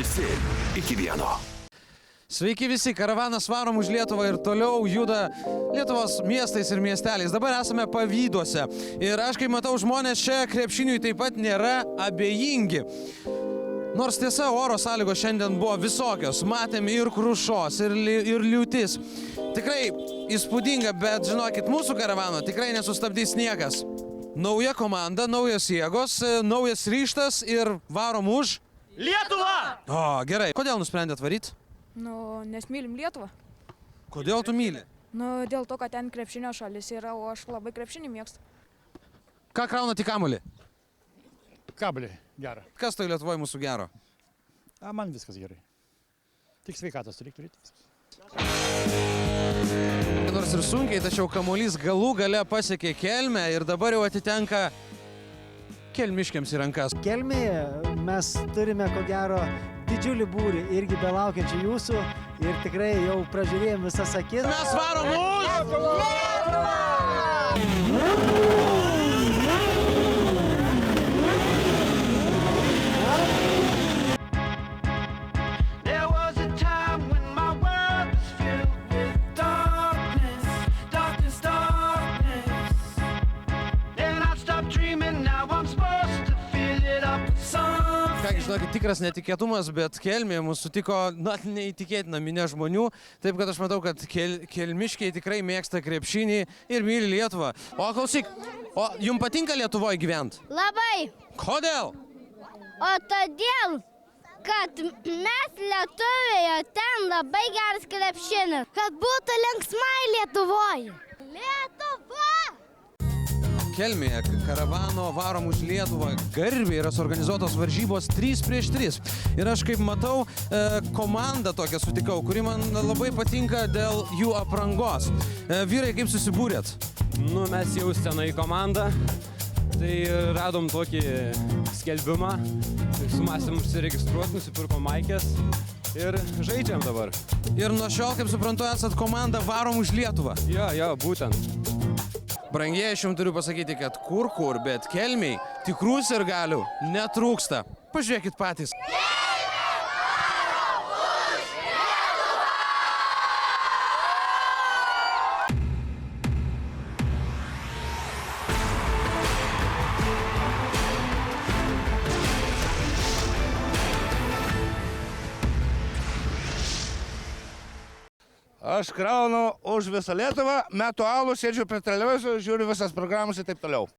Visi iki vieno. Sveiki visi, karavanas varom už Lietuvą ir toliau juda Lietuvos miestais ir miesteliais. Dabar esame Pavyduose ir aš kai matau žmonės čia krepšiniui taip pat nėra abejingi. Nors tiesa, oro sąlygos šiandien buvo visokios. Matėm ir krušos, ir liūtis. Tikrai įspūdinga, bet žinokit, mūsų karavano tikrai nesustabdys niekas. Nauja komanda, naujos jėgos, naujas ryžtas ir varom už Lietuvą! O, gerai. Kodėl nusprendėt varyt? Nes mylim Lietuvą. Kodėl tu myli? Dėl to, kad ten krepšinio šalis yra, o aš labai krepšinį mėgstu. Ką kraunat į kamuolį? Kablį gerą. Kas tai Lietuvoje mūsų gero? Man viskas gerai. Tik sveikatos reikia turėti. Nors ir sunkiai, tačiau kamuolys galų gale pasiekė Kelmę ir dabar jau atitenka kelmiškiams į rankas. Kelmėje mes turime ko gero didžiulį būrį irgi belaukiančių jūsų ir tikrai jau pražiūrėjom visas akis. Mes varom už Lietuvą! Žinokit, tikras netikėtumas, bet Kelmėje mūsų sutiko neįtikėtina minia žmonių. Taip, kad aš matau, kad kelmiškiai tikrai mėgsta krepšinį ir myli Lietuvą. O klausyk, jums patinka Lietuvoje gyventi? Labai. Kodėl? O todėl, kad mes Lietuvoje ten labai geras krepšinis. Kad būtų linksmai Lietuvoje. Lietuva! Kelmėje karavano varom už Lietuvą garbiai yra suorganizuotos varžybos 3 prieš 3. Ir aš kaip matau, komandą tokią sutikau, kuri man labai patinka dėl jų aprangos. Vyrai, kaip susibūrėt? Mes jau senai komandą, tai radom tokį skelbimą, sumąstėm užsiregistruoti, nusipirkom maikės ir žaidžiam dabar. Ir nuo šiol, kaip suprantu, esat komanda varom už Lietuvą. Jo, būtent. Brangieji, aš jums turiu pasakyti, kad kur, bet Kelmėj tikrų sirgalių netrūksta. Pažiūrėkit patys. Aš kraunu už visą Lietuvą, metu alų, sėdžiu prie televizorių, žiūriu visas programas ir taip toliau.